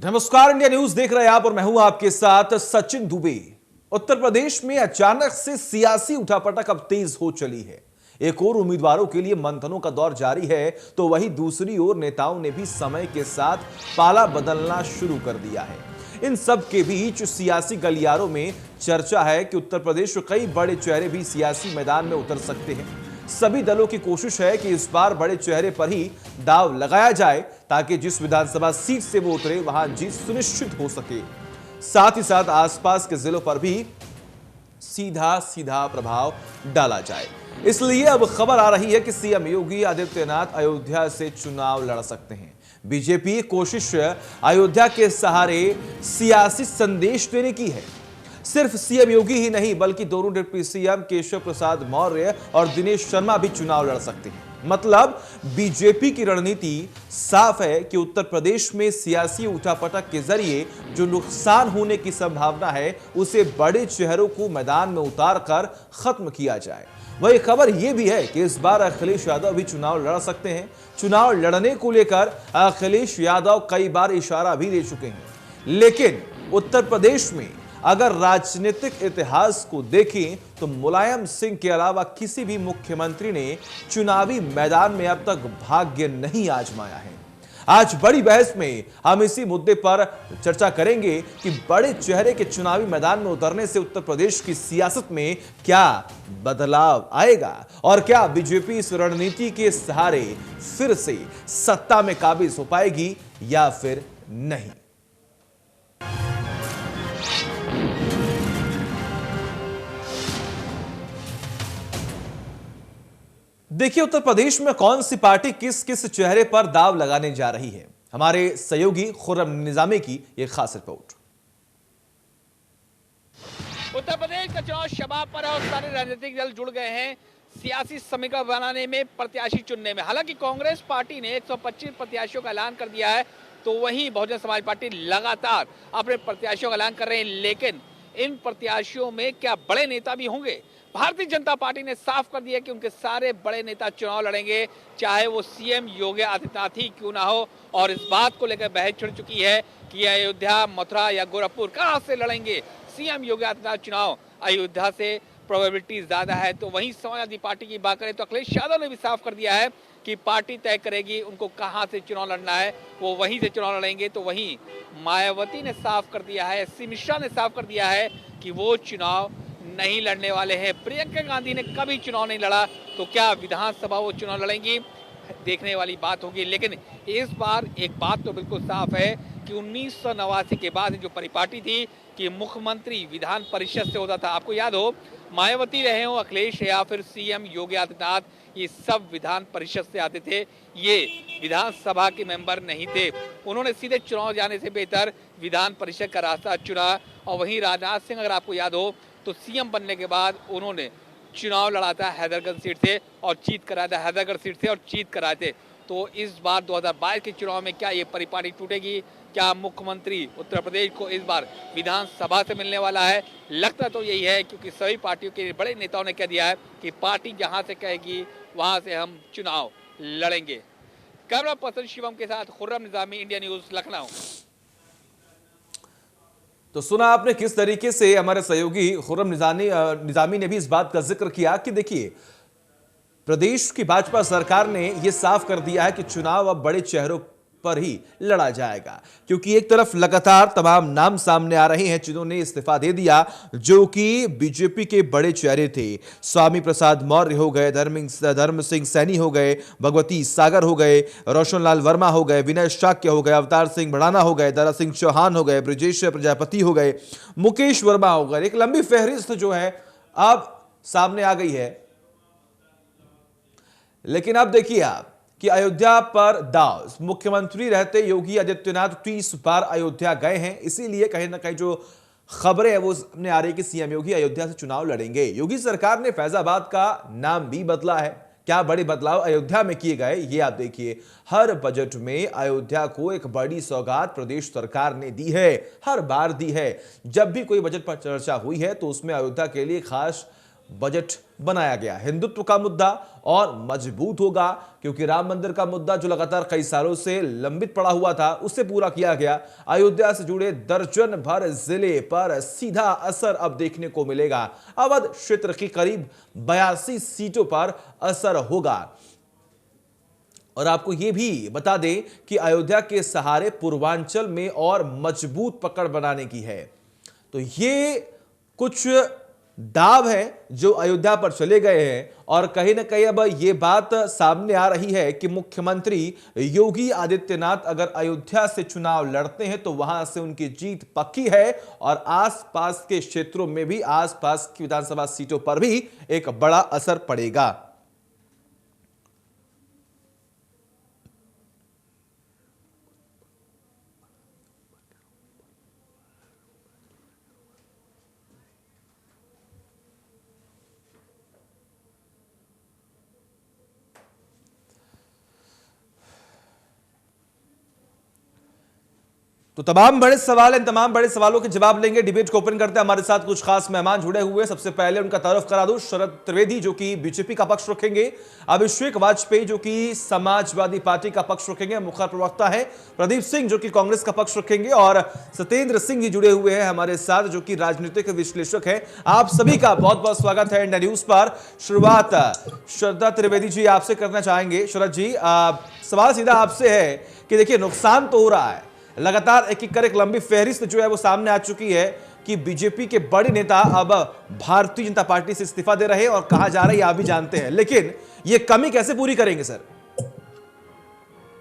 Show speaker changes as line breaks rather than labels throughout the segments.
नमस्कार, India news देख रहे हैं आप और मैं हूं आपके साथ सचिन दुबे। उत्तर प्रदेश में अचानक से सियासी उठापटक अब तेज हो चली है। एक और उम्मीदवारों के लिए मंथनों का दौर जारी है, तो वहीं दूसरी ओर नेताओं ने भी समय के साथ पाला बदलना शुरू कर दिया है। इन सब के बीच सियासी गलियारों में चर्चा है कि उत्तर प्रदेश में कई बड़े चेहरे भी सियासी मैदान में उतर सकते हैं। सभी दलों की कोशिश है कि इस बार बड़े चेहरे पर ही दाव लगाया जाए, ताकि जिस विधानसभा सीट से वो उतरे वहां जीत सुनिश्चित हो सके। साथ ही साथ आसपास के जिलों पर भी सीधा सीधा प्रभाव डाला जाए। इसलिए अब खबर आ रही है कि सीएम योगी आदित्यनाथ अयोध्या से चुनाव लड़ सकते हैं। बीजेपी कोशिश अयोध्या के सहारे सियासी संदेश देने की है। सिर्फ सीएम योगी ही नहीं, बल्कि दोनों डिप्टी सीएम केशव प्रसाद मौर्य और दिनेश शर्मा भी चुनाव लड़ सकते हैं। मतलब बीजेपी की रणनीति साफ है कि उत्तर प्रदेश में सियासी उठापटक के जरिए जो नुकसान होने की संभावना है, उसे बड़े चेहरों को मैदान में उतारकर खत्म किया जाए। वही खबर यह भी है कि इस बार अखिलेश यादव भी चुनाव लड़ सकते हैं। चुनाव लड़ने को लेकर अखिलेश यादव कई बार इशारा भी दे चुके हैं। लेकिन उत्तर प्रदेश में अगर राजनीतिक इतिहास को देखें तो मुलायम सिंह के अलावा किसी भी मुख्यमंत्री ने चुनावी मैदान में अब तक भाग्य नहीं आजमाया है। आज बड़ी बहस में हम इसी मुद्दे पर चर्चा करेंगे कि बड़े चेहरे के चुनावी मैदान में उतरने से उत्तर प्रदेश की सियासत में क्या बदलाव आएगा और क्या बीजेपी इस रणनीति के सहारे फिर से सत्ता में काबिज हो पाएगी या फिर नहीं। देखिए, उत्तर प्रदेश में कौन सी पार्टी किस किस चेहरे पर दाव लगाने जा रही है। हमारे सहयोगी खुर्रम निजामी की एक खास रिपोर्ट।
उत्तर प्रदेश का चुनाव शबाब पर है और सारे राजनीतिक दल जुड़ गए हैं सियासी समीकरण बनाने में, प्रत्याशी चुनने में। हालांकि कांग्रेस पार्टी ने 125 प्रत्याशियों का ऐलान कर दिया है, तो वहीं बहुजन समाज पार्टी लगातार अपने प्रत्याशियों का ऐलान कर रहे हैं। लेकिन इन प्रत्याशियों में क्या बड़े नेता भी होंगे? भारतीय जनता पार्टी ने साफ कर दिया कि उनके सारे बड़े नेता चुनाव लड़ेंगे, चाहे वो सीएम योगी आदित्यनाथ ही क्यों ना हो। और इस बात को लेकर बहस छिड़ चुकी है कि अयोध्या, मथुरा या गोरखपुर कहां से लड़ेंगे सीएम योगी आदित्यनाथ चुनाव। अयोध्या से प्रोबेबिलिटी ज्यादा है। तो वहीं समाजवादी पार्टी की बात करें तो अखिलेश यादव ने भी साफ कर दिया है कि पार्टी तय करेगी उनको कहां से चुनाव लड़ना है, वो वहीं से चुनाव लड़ेंगे। तो वहीं मायावती ने साफ कर दिया है, एस.सी. मिश्रा ने साफ कर दिया है कि वो चुनाव नहीं लड़ने वाले हैं। प्रियंका गांधी ने कभी चुनाव नहीं लड़ा, तो क्या विधानसभा वो चुनाव लड़ेंगी, देखने वाली बात होगी। लेकिन इस बार एक बात तो बिल्कुल साफ है कि 1989 के बाद जो परिपाटी थी कि मुख्यमंत्री विधान परिषद से होता था। आपको याद हो, मायावती रहे हो, अखिलेश या फिर सीएम योगी आदित्यनाथ, ये सब विधान परिषद से आते थे, ये विधानसभा के मेंबर नहीं थे। उन्होंने सीधे चुनाव जाने से बेहतर विधान परिषद का रास्ता चुना। और वहीं राजनाथ सिंह, अगर आपको याद हो, तो सीएम बनने के बाद उन्होंने चुनाव लड़ा था हैदरगंज सीट से और जीत कराया था, हैदरगढ़ सीट से और जीत कराए थे। तो इस बार 2022 के चुनाव में क्या ये परिपाटी टूटेगी? क्या मुख्यमंत्री उत्तर प्रदेश को इस बार विधानसभा से मिलने वाला है? लगता तो यही है, क्योंकि सभी पार्टियों के बड़े नेताओं ने कह दिया है कि पार्टी जहां से कहेगी वहां से हम चुनाव लड़ेंगे। कैमरा पर्सन शिवम के साथ खुर्रम निजामी, इंडिया न्यूज, लखनऊ।
तो सुना आपने किस तरीके से हमारे सहयोगी खुर्रम निजामी ने भी इस बात का जिक्र किया कि देखिए, प्रदेश की भाजपा सरकार ने यह साफ कर दिया है कि चुनाव अब बड़े चेहरों पर ही लड़ा जाएगा, क्योंकि एक तरफ लगातार तमाम नाम सामने आ रहे हैं जिन्होंने इस्तीफा दे दिया, जो कि बीजेपी के बड़े चेहरे थे। स्वामी प्रसाद मौर्य हो गए, धर्म सिंह सैनी हो गए, भगवती सागर हो गए, रोशन लाल वर्मा हो गए, विनय शाक्य हो गए, अवतार सिंह भड़ाना हो गए, दारा सिंह चौहान हो गए, ब्रजेश प्रजापति हो गए, मुकेश वर्मा हो गए। एक लंबी फहरिस्त जो है अब सामने आ गई है। लेकिन अब देखिए आप कि अयोध्या पर दाव, मुख्यमंत्री रहते योगी आदित्यनाथ 30 बार अयोध्या गए हैं, इसीलिए कहीं ना कहीं जो खबरें हैं वो सामने आ रही है कि सीएम योगी अयोध्या से चुनाव लड़ेंगे। योगी सरकार ने फैजाबाद का नाम भी बदला है। क्या बड़े बदलाव अयोध्या में किए गए, ये आप देखिए। हर बजट में अयोध्या को एक बड़ी सौगात प्रदेश सरकार ने दी है, हर बार दी है। जब भी कोई बजट पर चर्चा हुई है तो उसमें अयोध्या के लिए खास बजट बनाया गया। हिंदुत्व का मुद्दा और मजबूत होगा, क्योंकि राम मंदिर का मुद्दा जो लगातार कई सालों से लंबित पड़ा हुआ था उसे पूरा किया गया। अयोध्या से जुड़े दर्जन भर जिले पर सीधा असर अब देखने को मिलेगा। अवध क्षेत्र की करीब 82 सीटों पर असर होगा। और आपको यह भी बता दें कि अयोध्या के सहारे पूर्वांचल में और मजबूत पकड़ बनाने की है। तो ये कुछ दाव है जो अयोध्या पर चले गए हैं, और कहीं ना कहीं अब यह बात सामने आ रही है कि मुख्यमंत्री योगी आदित्यनाथ अगर अयोध्या से चुनाव लड़ते हैं तो वहां से उनकी जीत पक्की है, और आसपास के क्षेत्रों में भी, आसपास की विधानसभा सीटों पर भी एक बड़ा असर पड़ेगा। तो तमाम बड़े सवाल हैं, तमाम बड़े सवालों के जवाब लेंगे। डिबेट को ओपन करते हैं, हमारे साथ कुछ खास मेहमान जुड़े हुए हैं। सबसे पहले उनका तारुफ करा दूं, शरद त्रिवेदी जो कि बीजेपी का पक्ष रखेंगे, अभिषेक वाजपेयी जो कि समाजवादी पार्टी का पक्ष रखेंगे, मुखर प्रवक्ता है, प्रदीप सिंह जो कि कांग्रेस का पक्ष रखेंगे, और सत्येंद्र सिंह जी जुड़े हुए हैं हमारे साथ जो कि राजनीतिक विश्लेषक है। आप सभी का बहुत बहुत स्वागत है इंडिया न्यूज पर। शुरुआत शरद त्रिवेदी जी आपसे करना चाहेंगे। शरद जी, सवाल सीधा आपसे है कि देखिए, नुकसान तो हो रहा है, लगातार एक एक लंबी फहरिस्त जो है वो सामने आ चुकी है कि बीजेपी के बड़े नेता अब भारतीय जनता पार्टी से इस्तीफा दे रहे हैं, और कहा जा रहा है आप भी जानते हैं, लेकिन ये कमी कैसे पूरी करेंगे सर?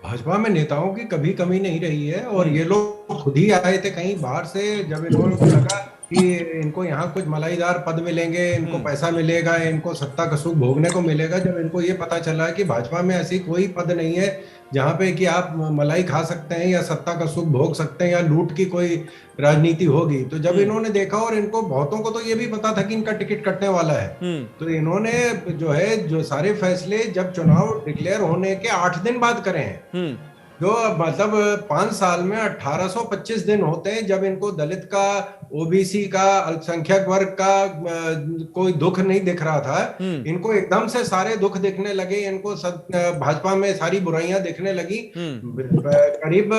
भाजपा में नेताओं की कभी कमी नहीं रही है, और ये लोग खुद ही आए थे कहीं बाहर से, जब इन्होंने लगा कि इनको यहाँ कुछ मलाईदार पद मिलेंगे, इनको पैसा मिलेगा, इनको सत्ता का सुख भोगने को मिलेगा। जब इनको ये पता चला कि भाजपा में ऐसी कोई पद नहीं है जहाँ पे कि आप मलाई खा सकते हैं या सत्ता का सुख भोग सकते हैं या लूट की कोई राजनीति होगी, तो जब इन्होंने देखा, और इनको बहुतों को तो ये भी पता था कि इनका टिकट कटने वाला है, तो इन्होंने जो सारे फैसले जब चुनाव डिक्लेयर होने के 8 दिन बाद करे हैं, जो मतलब 5 साल में 1825 दिन होते हैं जब इनको दलित का, ओबीसी का, अल्पसंख्यक वर्ग का कोई दुख नहीं दिख रहा था, इनको एकदम से सारे दुख दिखने लगे, इनको भाजपा में सारी बुराइयां दिखने लगी। करीब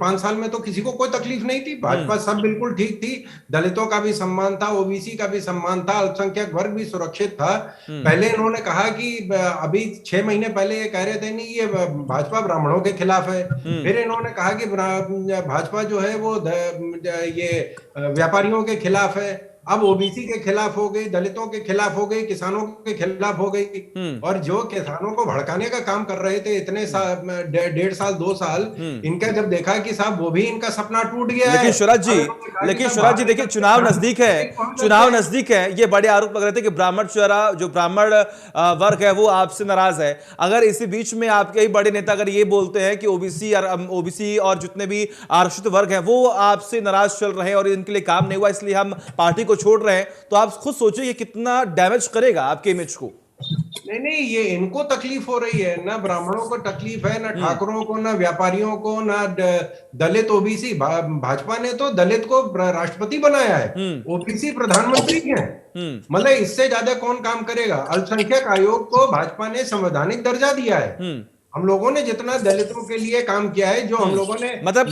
5 साल में तो किसी को कोई तकलीफ नहीं थी, भाजपा सब बिल्कुल ठीक थी, दलितों का भी सम्मान था, ओबीसी का भी सम्मान था, अल्पसंख्यक वर्ग भी सुरक्षित था। पहले इन्होंने कहा कि अभी 6 महीने पहले ये कह रहे थे नहीं, ये भाजपा ब्राह्मणों के खिलाफ है, फिर इन्होंने कहा कि भाजपा जो है वो ये व्यापारियों के खिलाफ है, अब ओबीसी के खिलाफ हो गई, दलितों के खिलाफ हो गई, किसानों के खिलाफ हो गई। और जो किसानों को भड़काने का काम कर रहे थे इतने साल, 1.5 साल 2 साल, इनका जब देखा कि साहब वो भी इनका सपना टूट गया
लेकिन
है।
शरद जी देखिए, चुनाव नजदीक है, चुनाव नजदीक है, ये बड़े आरोप लग रहे थे कि जो ब्राह्मण वर्ग है वो आपसे नाराज है। अगर इसी बीच में आपके ही बड़े नेता अगर ये बोलते हैं कि ओबीसी और जितने भी आरक्षित वर्ग हैं वो आपसे नाराज चल रहे हैं और इनके लिए काम नहीं हुआ, इसलिए हम पार्टी को छोड़ रहे हैं, तो आप खुद सोचिए ये कितना डैमेज करेगा आपके इमेज को।
नहीं, ये इनको तकलीफ हो रही है, ना ब्राह्मणों को तकलीफ है, ना ठाकुरों को, ना व्यापारियों को, ना दलित ओबीसी। भाजपा ने तो दलित को राष्ट्रपति बनाया है, ओबीसी प्रधानमंत्री है, मतलब इससे ज्यादा कौन काम करेगा। अल्पसंख्यक आयोग को भाजपा ने संवैधानिक दर्जा दिया है। हम लोगों ने जितना दलितों के लिए काम किया है, जो हम लोगों ने
मतलब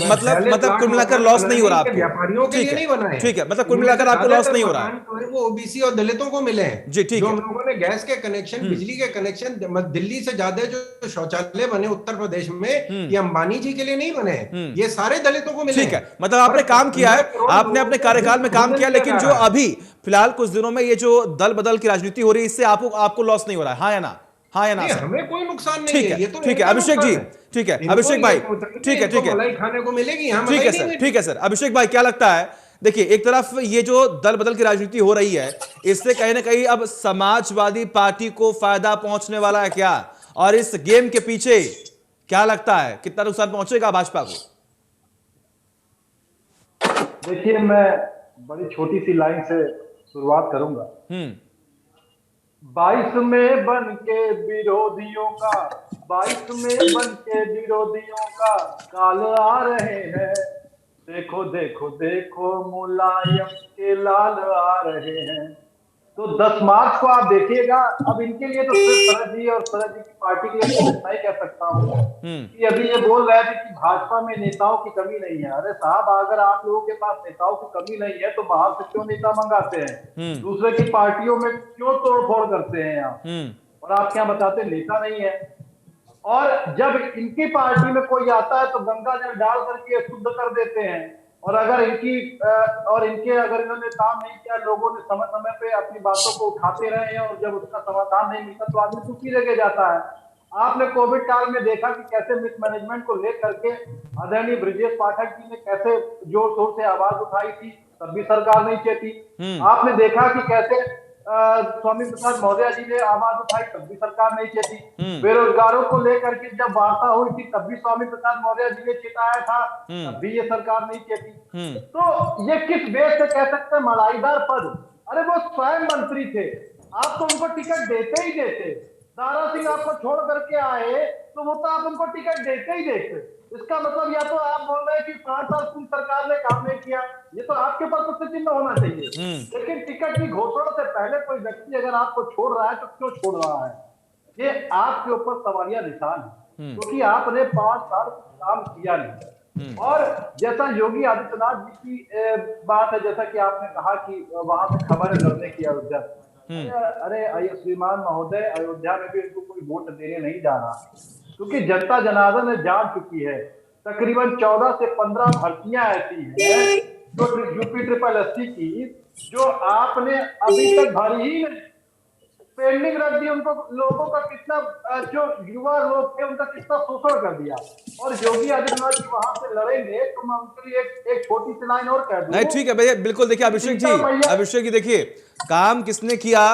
कुल मिलाकर लॉस नहीं हो रहा आपको,
व्यापारियों के लिए नहीं बनाए,
ठीक है, मतलब कुल मिलाकर आपको लॉस नहीं हो रहा
है, वो ओबीसी और दलितों को मिले हैं।
जी, ठीक
जो
है।
हम लोगों ने गैस के कनेक्शन, बिजली के कनेक्शन, दिल्ली से ज्यादा जो शौचालय बने उत्तर प्रदेश में, ये अंबानी जी के लिए नहीं बने, ये सारे दलितों को मिले।
ठीक है, मतलब आपने काम किया है, आपने अपने कार्यकाल में काम किया, लेकिन जो अभी फिलहाल कुछ दिनों में ये जो दल बदल की राजनीति हो रही है, इससे आपको लॉस नहीं हो रहा है, हाँ या ना? हाँ या ना?
हमें कोई नुकसान नहीं है, ये तो
ठीक है अभिषेक जी, ठीक है अभिषेक भाई, ठीक है
मलाई खाने को मिलेगी,
ठीक है सर, ठीक है सर। अभिषेक भाई, क्या लगता है, देखिए एक तरफ ये जो दल बदल की राजनीति हो रही है, इससे कहीं ना कहीं अब समाजवादी पार्टी को फायदा पहुंचने वाला है क्या, और इस गेम के पीछे क्या लगता है कितना नुकसान पहुंचेगा भाजपा को?
देखिए, मैं बड़ी छोटी सी लाइन से शुरुआत करूंगा। 22 में बन के विरोधियों का, 22 में बन के विरोधियों का काल आ रहे हैं, देखो देखो देखो मुलायम के लाल आ रहे हैं। तो 10 मार्च को आप देखिएगा। अब इनके लिए तो सिर्फ शरद जी और शरद जी की पार्टी के लिए मैं ही कह सकता हूँ कि अभी ये बोल रहे थे कि भाजपा में नेताओं की कमी नहीं है। अरे साहब, अगर आप लोगों के पास नेताओं की कमी नहीं है तो बाहर से क्यों नेता मंगाते हैं? दूसरे की पार्टियों में क्यों तोड़फोड़ करते हैं आप? और आप क्या बताते नेता नहीं है? और जब इनकी पार्टी में कोई आता है तो गंगा जल डाल करके शुद्ध कर देते हैं। और अगर इनके अगर इन्होंने काम नहीं किया, लोगों ने समय समय पे अपनी बातों को उठाते रहे हैं और जब उसका समाधान नहीं मिलता तो आदमी दुखी रह जाता है। आपने कोविड काल में देखा कि कैसे मिसमैनेजमेंट को लेकर के आदरणीय ब्रजेश पाठक जी ने कैसे जोर शोर से आवाज उठाई थी, तब भी सरकार नहीं चेती। आपने देखा कि कैसे स्वामी प्रसाद मौर्य जी ने आवाज उठाई, तब भी सरकार नहीं चेती। बेरोजगारों को लेकर के जब वार्ता हुई थी तब भी स्वामी प्रसाद मौर्य जी ने चेताया था, तब भी ये सरकार नहीं चेती। तो ये किस बेस से कह सकते हैं मलाईदार पद? अरे वो स्वयं मंत्री थे, आप तो उनको टिकट देते ही देते। दारा सिंह आपको छोड़ करके आए तो वो तो आप उनको टिकट देते ही देते। इसका मतलब या तो आप बोल रहे हैं कि 5 साल की सरकार ने काम नहीं किया, ये तो आपके पास प्रश्न चिन्ह होना चाहिए। लेकिन टिकट की घोषणा से पहले कोई व्यक्ति अगर आपको छोड़ रहा है तो क्यों छोड़ रहा है? ये आपके ऊपर सवालिया निशान है, क्योंकि आपने 5 साल काम किया नहीं। और जैसा योगी आदित्यनाथ जी की बात है, जैसा कि आपने कहा कि वहां से खबर लड़ने की अयोध्या। अरे श्रीमान महोदय, अयोध्या में भी इनको कोई वोट देने नहीं जा रहा, क्योंकि जनता जनार्दन ने जान चुकी है। तकरीबन 14 से 15 भर्तियां ऐसी हैं जो यूपी ट्रिपल एससी की, जो आपने अभी तक भरी ही नहीं, पेंडिंग रख दी। उनको लोगों का कितना, जो युवा लोग थे उनका कितना शोषण कर दिया। और योगी आदित्यनाथ जी वहां से लड़ेंगे तो मैं उनके लिए एक छोटी सी लाइन और कह दूं।
नहीं, ठीक है भैया, बिल्कुल। देखिए अभिषेक जी देखिए, काम किसने किया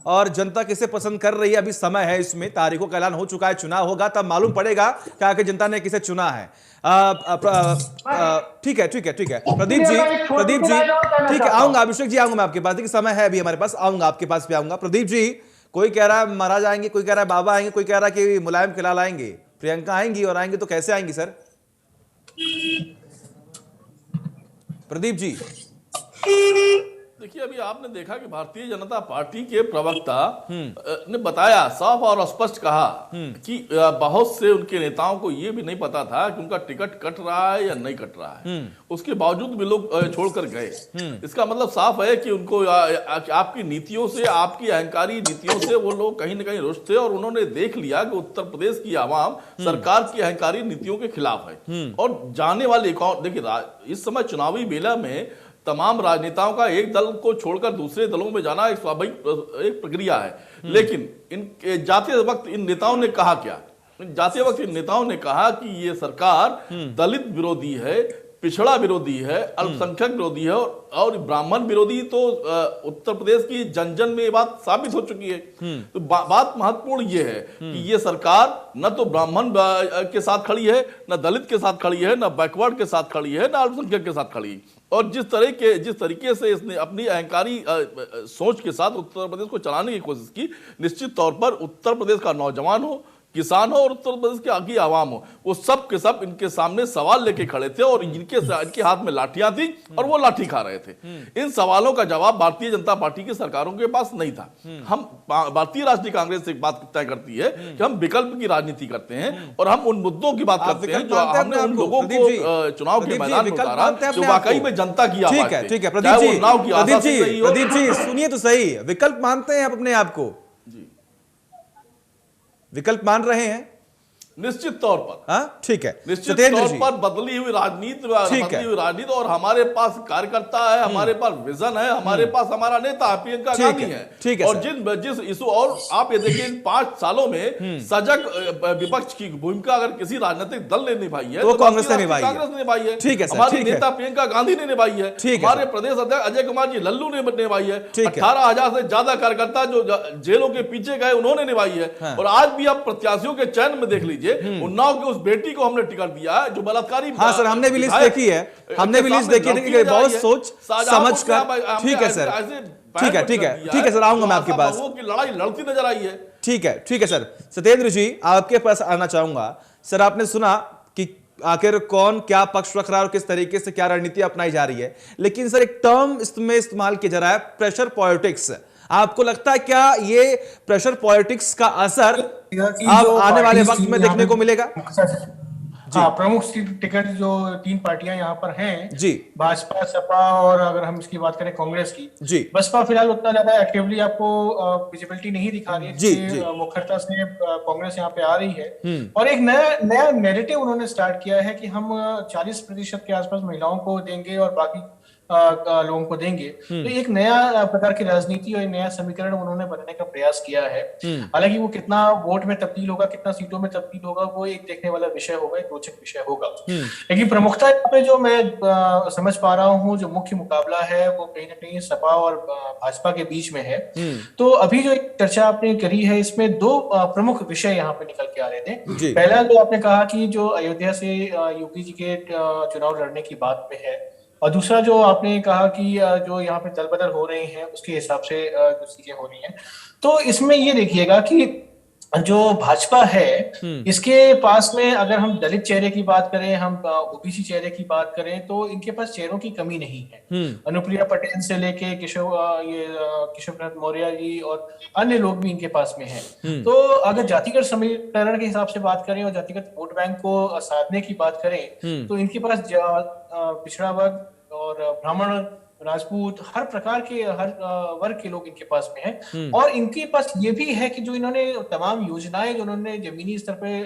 और जनता किसे पसंद कर रही है, अभी समय है इसमें। तारीखों का ऐलान हो चुका है, चुनाव होगा तब मालूम पड़ेगा क्या कि जनता ने किसे चुना है। ठीक है प्रदीप जी ठीक है, आऊंगा अभिषेक जी, आऊंगा मैं आपके पास। देखिए समय है अभी हमारे पास, आऊंगा आपके पास भी आऊंगा। प्रदीप जी, कोई कह रहा है महाराज आएंगे, कोई कह रहा है बाबा आएंगे, कोई कह रहा है कि मुलायम के लाल आएंगे, प्रियंका आएंगी, और आएंगे तो कैसे आएंगी सर? प्रदीप जी
देखिए, अभी आपने देखा कि भारतीय जनता पार्टी के प्रवक्ता ने बताया, साफ और स्पष्ट कहा कि बहुत से उनके नेताओं को यह भी नहीं पता था कि उनका टिकट कट रहा है या नहीं कट रहा है। उसके बावजूद भी लोग छोड़कर गए। इसका मतलब साफ है कि उनको आपकी नीतियों से, आपकी अहंकारी नीतियों से वो लोग कहीं ना कहीं रुष्ट थे, और उन्होंने देख लिया कि उत्तर प्रदेश की आवाम सरकार की अहंकारी नीतियों के खिलाफ है। और जाने वाले देखिए, इस समय चुनावी बेला में तमाम राजनेताओं का एक दल को छोड़कर दूसरे दलों में जाना एक स्वाभाविक एक प्रक्रिया है। लेकिन जाते वक्त इन नेताओं ने कहा क्या? जाते वक्त इन नेताओं ने कहा कि ये सरकार दलित विरोधी है, पिछड़ा विरोधी है, अल्पसंख्यक विरोधी है, और ब्राह्मण विरोधी। तो उत्तर प्रदेश की जन जन में ये बात साबित हो चुकी है। तो बात महत्वपूर्ण ये है कि ये सरकार न तो ब्राह्मण के साथ खड़ी है, न दलित के साथ खड़ी है, न बैकवर्ड के साथ खड़ी है, न अल्पसंख्यक के साथ खड़ी है। और जिस तरीके से इसने अपनी अहंकारी सोच के साथ उत्तर प्रदेश को चलाने की कोशिश की, निश्चित तौर पर उत्तर प्रदेश का नौजवान हो, किसान हो और उत्तर प्रदेश की आगे आवाम हो, वो सब के सब इनके सामने सवाल लेके खड़े थे, और इनके हाथ में लाठियां थी और वो लाठी खा रहे थे। इन सवालों का जवाब भारतीय जनता पार्टी की सरकारों के पास नहीं था। हम भारतीय राष्ट्रीय कांग्रेस एक बात तय करती है कि हम विकल्प की राजनीति करते हैं, और हम उन मुद्दों की बात करते हैं जो हमने उन लोगों को चुनाव के मैदान में उतारा, जो वाकई में जनता की आवाज है।
ठीक है प्रदीप जी सुनिए तो सही, विकल्प मानते हैं आप अपने आप को? विकल्प मान रहे हैं?
निश्चित तौर पर,
ठीक है,
निश्चित तौर पर बदली हुई राजनीति, और हमारे पास कार्यकर्ता है, हमारे पास विजन है, हमारे पास हमारा नेता प्रियंका गांधी है।
ठीक है,
और जिस इशू, और आप ये देखिए, इन 5 सालों में सजग विपक्ष की भूमिका अगर किसी राजनीतिक दल ने निभाई है तो
कांग्रेस ने निभाई है।
ठीक है, हमारी नेता प्रियंका गांधी ने निभाई है, हमारे प्रदेश अध्यक्ष अजय कुमार जी लल्लू ने निभाई है, 18,000 से ज्यादा कार्यकर्ता जो जेलों के पीछे गए उन्होंने निभाई है। और आज भी आप प्रत्याशियों के चयन में देख लीजिए, उन्नाव की उस बेटी को हमने टिकट दिया है जो बलात्कारी।
हाँ सर, हमने भी लिस्ट देखी है, हमने भी लिस्ट देखी है, बहुत सोच समझ कर। ठीक है सर, ठीक है सर, आऊंगा मैं आपके पास।
की लड़ाई लड़ती नजर आई है।
ठीक है सर। सत्येंद्र जी, आपके पास आना चाहूंगा। सर, आपने सुना कि आखिर कौन क्या पक्ष रख रहा है और किस तरीके से क्या रणनीति अपनाई जा रही है, लेकिन सर एक टर्म इसमें इस्तेमाल किया जा रहा है, प्रेशर पॉलिटिक्स। आपको लगता है क्या ये प्रेशर पॉलिटिक्स का असर
कि
अब
जो
आने वाले
पार्टीज
वक्त में
थी यहाँ
देखने को
पे-
मिलेगा?
हाँ, प्रमुख टिकट जो 3 पार्टियां यहाँ पर हैं,
जी
भाजपा, सपा और अगर हम इसकी बात करें कांग्रेस की,
जी
बसपा फिलहाल उतना ज्यादा एक्टिवली आपको विजिबिलिटी नहीं दिखा रही है,
जी,
जिससे,
जी।
मुखरता से कांग्रेस यहाँ पे आ रही है। और एक नया नया नैरेटिव उन्होंने स्टार्ट किया है कि हम 40% के आसपास महिलाओं को देंगे और बाकी लोगों को देंगे। तो एक नया प्रकार की राजनीति और एक नया समीकरण उन्होंने बनाने का प्रयास किया है। हालांकि वो कितना वोट में तब्दील होगा, कितना सीटों में तब्दील होगा, वो एक देखने वाला विषय होगा, एक रोचक विषय होगा। लेकिन प्रमुखता पे जो मैं समझ पा रहा हूँ, जो मुख्य मुकाबला है वो कहीं ना कहीं सपा और भाजपा के बीच में है। तो अभी जो एक चर्चा आपने करी है, इसमें 2 प्रमुख विषय यहाँ पे निकल के आ रहे थे। पहला जो आपने कहा कि जो अयोध्या से योगी जी के चुनाव लड़ने की बात पे है, और दूसरा जो आपने कहा कि जो यहाँ पे दल बदल हो रहे हैं उसके हिसाब से जो चीजें हो रही हैं। तो इसमें ये देखिएगा कि जो भाजपा है, इसके पास में अगर हम दलित चेहरे की बात करें, हम ओबीसी चेहरे की बात करें, तो इनके पास चेहरों की कमी नहीं है। अनुप्रिया पटेल से लेके केशव प्रसाद मौर्य जी और अन्य लोग भी इनके पास में हैं। तो अगर जातिगत समीकरण के हिसाब से बात करें और जातिगत वोट बैंक को साधने की बात करें, तो इनके पास पिछड़ा वर्ग और ब्राह्मण, राजपूत, हर प्रकार के, हर वर्ग के लोग इनके पास में हैं। और इनके पास ये भी है कि जो इन्होंने तमाम योजनाएं जो उन्होंने जमीनी स्तर पे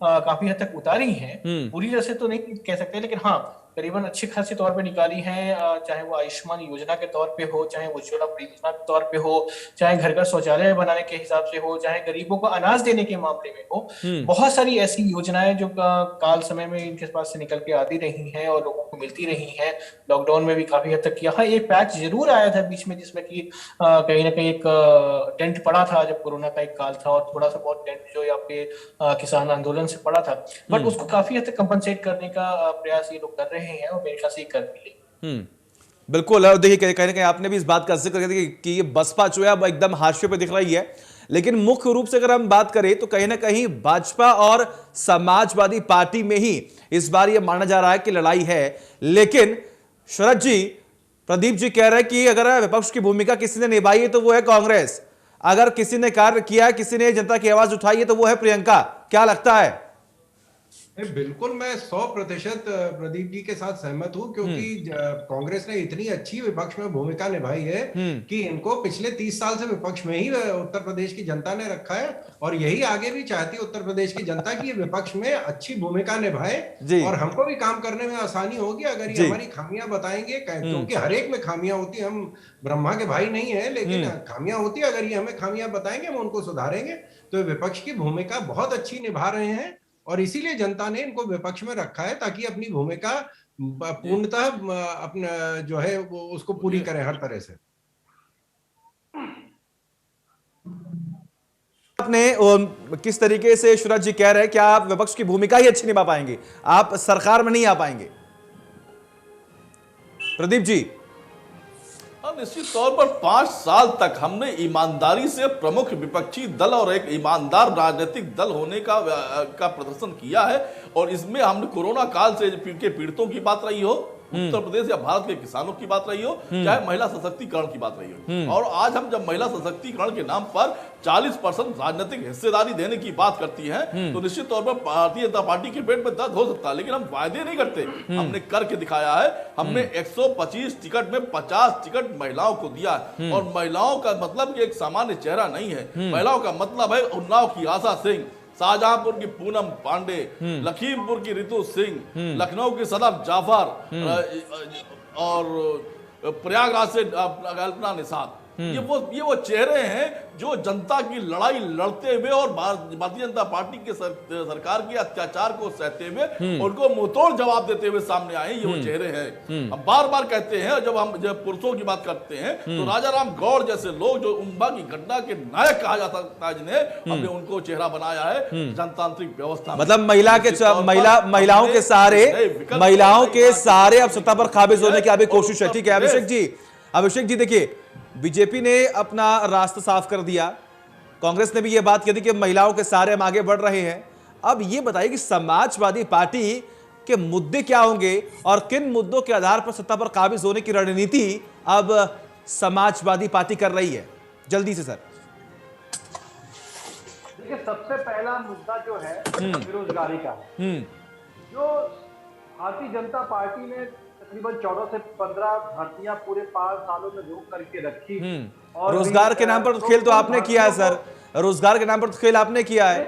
काफी हद तक उतारी हैं, पूरी तरह से तो नहीं कह सकते, लेकिन हाँ करीबन अच्छे खासे तौर पे निकाली हैं। चाहे वो आयुष्मान योजना के तौर पे हो, चाहे उज्ज्वला परियोजना के तौर पे हो, चाहे घर घर शौचालय बनाने के हिसाब से हो, चाहे गरीबों को अनाज देने के मामले में हो, बहुत सारी ऐसी योजनाएं जो काल समय में इनके पास से निकल के आती रही हैं और लोगों को मिलती रही हैं। लॉकडाउन में भी काफी हद तक किया। हाँ, एक पैच जरूर आया था बीच में, जिसमें कि कहीं ना कहीं एक टेंट पड़ा था जब कोरोना का एक काल था, और थोड़ा सा बहुत टेंट जो यहाँ पे किसान आंदोलन से पड़ा था, बट उसको काफी हद तक कंपनसेट करने का प्रयास ये लोग कर रहे हैं और मेरे ख्याल से कर भी लेंगे।
बिल्कुल। और देखिए कहीं ना कहीं आपने भी इस बात का जिक्र किया कि ये बसपा जो है अब एकदम हाशिए पे दिख रही है, लेकिन मुख्य रूप से अगर हम बात करें तो कहीं ना कहीं भाजपा और समाजवादी पार्टी में ही इस बार ये माना जा रहा है कि लड़ाई है। लेकिन शरद जी, प्रदीप जी कह रहे हैं कि अगर विपक्ष की भूमिका किसी ने निभाई है तो वो है कांग्रेस, अगर किसी ने कार्य किया, किसी ने जनता की आवाज उठाई है तो वो है प्रियंका। क्या लगता है?
बिल्कुल, मैं 100% प्रदीप जी के साथ सहमत हूं, क्योंकि कांग्रेस ने इतनी अच्छी विपक्ष में भूमिका निभाई है कि इनको पिछले 30 साल से विपक्ष में ही उत्तर प्रदेश की जनता ने रखा है, और यही आगे भी चाहती है उत्तर प्रदेश की जनता की विपक्ष में अच्छी भूमिका निभाए, और हमको भी काम करने में आसानी होगी अगर ये हमारी खामियां बताएंगे, क्योंकि हर एक में खामियां होती, हम ब्रह्मा के भाई नहीं है, लेकिन खामियां होती, अगर ये हमें खामियां बताएंगे हम उनको सुधारेंगे। तो विपक्ष की भूमिका बहुत अच्छी निभा रहे हैं, और इसीलिए जनता ने इनको विपक्ष में रखा है, ताकि अपनी भूमिका पूर्णतः अपना जो है वो उसको पूरी करें हर तरह से।
आपने किस तरीके से शरद जी कह रहे हैं कि आप विपक्ष की भूमिका ही अच्छी निभा पाएंगे, आप सरकार में नहीं आ पाएंगे? प्रदीप जी।
निश्चित तौर पर 5 साल तक हमने ईमानदारी से प्रमुख विपक्षी दल और एक ईमानदार राजनीतिक दल होने का प्रदर्शन किया है, और इसमें हमने कोरोना काल से के पीड़ितों की बात रही हो, उत्तर प्रदेश या भारत के किसानों की बात रही हो, चाहे महिला सशक्तिकरण की बात रही हो, और आज हम जब महिला सशक्तिकरण के नाम पर 40% राजनीतिक हिस्सेदारी देने की बात करती है, तो निश्चित तौर पर भारतीय जनता पार्टी के पेट में दर्द हो सकता है, लेकिन हम वायदे नहीं करते, हमने करके दिखाया है। हमने 125 टिकट में 50 टिकट महिलाओं को दिया, और महिलाओं का मतलब एक सामान्य चेहरा नहीं है, महिलाओं का मतलब है उन्नाव की आशा सिंह, शाहजहांपुर की पूनम पांडे, लखीमपुर की रितु सिंह, लखनऊ की सदर जाफर, और प्रयागराज से कल्पना निषाद। ये वो चेहरे हैं जो जनता की लड़ाई लड़ते हुए और भारतीय जनता पार्टी के सरकार के अत्याचार को सहते हुए उनको मुंहतोड़ जवाब देते हुए सामने आए। ये वो चेहरे हैं। अब बार बार कहते हैं, जब पुरुषों की बात करते हैं तो राजा राम गौड़ जैसे लोग जो उम्बा की घटना के नायक कहा जा सकता है, जिन्हें हमने उनको चेहरा बनाया है जनतांत्रिक व्यवस्था।
मतलब महिलाओं के सहारे अब सत्ता पर काबिज होने की अभी कोशिश है। ठीक है अभिषेक जी देखिए, बीजेपी ने अपना रास्ता साफ कर दिया, कांग्रेस ने भी यह बात कही थी कि महिलाओं के सहारे हम आगे बढ़ रहे हैं। अब ये बताइए कि समाजवादी पार्टी के मुद्दे क्या होंगे और किन मुद्दों के आधार पर सत्ता पर काबिज होने की रणनीति अब समाजवादी पार्टी कर रही है? जल्दी से सर।
देखिए, सबसे पहला मुद्दा जो है बेरोजगारी का है। जो भारतीय जनता पार्टी ने तकरीबन 14 से 15 भर्तियां पूरे 5 सालों में रोक करके रखी। और
रोजगार के नाम पर तो खेल तो आपने किया है सर, रोजगार के नाम पर तो खेल आपने किया है।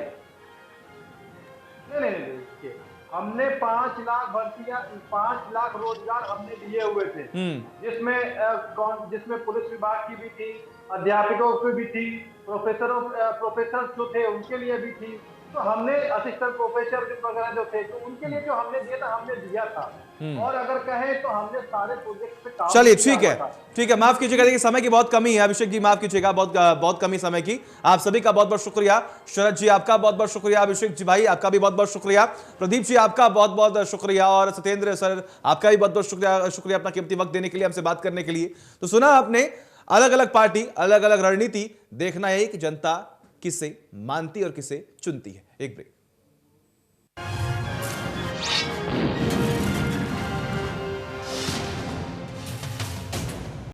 नहीं, देखिए, हमने 5 लाख भर्तियां, 5 लाख रोजगार हमने दिए हुए थे, जिसमें पुलिस विभाग की भी थी, अध्यापकों की भी थी, प्रोफेसर जो थे उनके लिए भी थी। तो हमने असिस्टेंट प्रोफेसर वगैरह जो थे तो उनके लिए जो हमने दिया था, हमने दिया था। और अगर कहें तो हमने सारे प्रोजेक्ट पे काम।
चलिए ठीक है, माफ कीजिएगा, देखिए समय की बहुत कमी है, अभिषेक जी माफ कीजिएगा, बहुत कमी समय की। आप सभी का बहुत बहुत शुक्रिया। शरद जी आपका बहुत बहुत शुक्रिया, अभिषेक जी भाई आपका भी बहुत बहुत शुक्रिया, प्रदीप जी आपका बहुत बहुत शुक्रिया, और सत्येंद्र सर आपका भी बहुत बहुत शुक्रिया अपना कीमती वक्त देने के लिए, हमसे बात करने के लिए। तो सुना आपने, अलग अलग पार्टी, अलग अलग रणनीति, देखना है कि जनता किसे मानती और किसे चुनती है। एक ब्रेक।